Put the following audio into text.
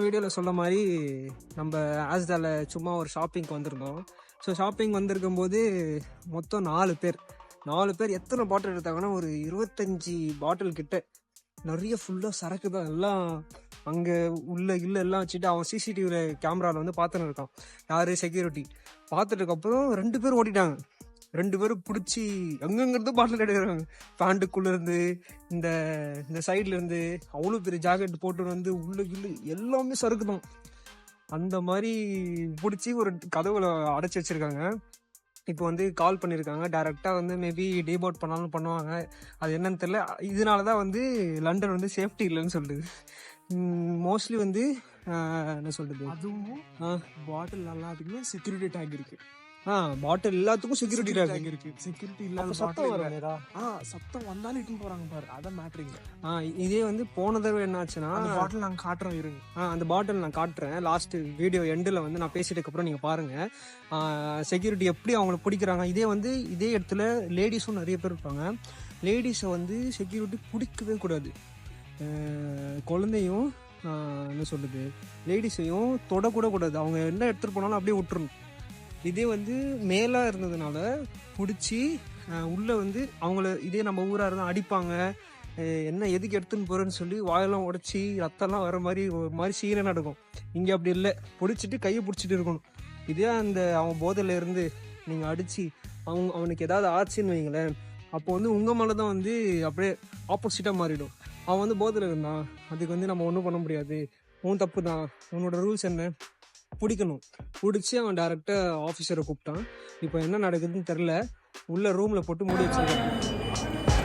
வீடியோவில் சொல்ல மாதிரி நம்ம ஆஸ்டால சும்மா ஒரு ஷாப்பிங்க்கு வந்திருந்தோம். ஸோ ஷாப்பிங் வந்திருக்கும் போது மொத்தம் 4 பேர் எத்தனை பாட்டில் எடுத்தாங்கன்னா ஒரு 25 பாட்டில் கிட்ட. நிறைய ஃபுல்லாக சரக்கு தான். எல்லாம் அங்கே உள்ள எல்லாம் வச்சுட்டு அவன் சிசிடிவியில் கேமராவில் வந்து பார்த்துன்னு இருக்கான். யார் செக்யூரிட்டி பார்த்துட்டுக்கப்புறம் 2 பேர் ஓட்டிட்டாங்க. 2 பேரும் பிடிச்சி எங்கெங்கிறது பாட்டில் எடுக்கிறாங்க. பேண்ட்டுக்குள்ளேருந்து இந்த இந்த சைட்லேருந்து அவ்வளோ பெரிய ஜாக்கெட் போட்டு வந்து உள்ள எல்லாமே சரக்கு தான். அந்த மாதிரி பிடிச்சி ஒரு கதவுல அடைச்சி வச்சுருக்காங்க. இப்போ வந்து கால் பண்ணியிருக்காங்க. டேரெக்டாக வந்து மேபி டீபோர்ட் பண்ணாலும் பண்ணுவாங்க. அது என்னன்னு தெரியல. இதனால தான் வந்து லண்டன் வந்து சேஃப்டி இல்லைன்னு சொல்லுது. மோஸ்ட்லி வந்து என்ன சொல்கிறது, அதுவும் பாட்டில் எல்லாத்துக்குமே செக்யூரிட்டி டேக் இருக்குது. பாட்டில் எல்லாத்துக்கும் செக்யூரிட்டி டேக் இருக்கு. செக்யூரிட்டி இல்லாத சத்தம் வர சத்தம் வந்தாலும் இட்டுன்னு போறாங்க பாரு. அதான் மேட்ரிங். இதே வந்து போன தடவை என்ன ஆச்சுன்னா, அந்த பாட்டில் நாங்கள் காட்டுறோம் இருங்க. அந்த பாட்டில் நான் காட்டுறேன். லாஸ்ட் வீடியோ எண்டில் வந்து நான் பேசிட்டதுக்கு அப்புறம் நீங்கள் பாருங்கள் செக்யூரிட்டி எப்படி அவங்கள பிடிக்கிறாங்க. இதே இடத்துல லேடிஸும் நிறைய பேர் இருப்பாங்க. லேடிஸை வந்து செக்யூரிட்டி பிடிக்கவே கூடாது. குழந்தையும் என்ன சொல்லுது, லேடிஸையும் தொடக்கூட கூடாது. அவங்க என்ன எடுத்துகிட்டு போனாலும் அப்படியே விட்டுறணும். இதே வந்து மேலே இருந்ததுனால பிடிச்சி உள்ளே வந்து அவங்கள இதே நம்ம ஊராக இருந்தால் அடிப்பாங்க. என்ன எதுக்கு எடுத்துன்னு போகிறேன்னு சொல்லி வாயெல்லாம் உடச்சி ரத்தம்லாம் வர மாதிரி ஒரு மாதிரி சீனை நடக்கும். இங்கே அப்படி இல்லை. பிடிச்சிட்டு கையை பிடிச்சிட்டு இருக்கணும். இதே அந்த அவன் போதையில் இருந்து நீங்கள் அடித்து அவனுக்கு ஏதாவது ஆச்சுன்னு வைங்களேன், அப்போ வந்து உங்கள் மேலே தான் வந்து அப்படியே ஆப்போசிட்டாக மாறிடும். அவன் வந்து போதையில் இருந்தான், அதுக்கு வந்து நம்ம ஒன்றும் பண்ண முடியாது. உன் தப்பு தான். உன்னோட ரூல்ஸ் என்ன, பிடிக்கணும். பிடிச்சி அவன் டேரெக்டாக ஆஃபீஸரை கூப்பிட்டான். இப்போ என்ன நடக்குதுன்னு தெரில. உள்ள ரூமில் போட்டு மூடி வச்சிருக்காங்க.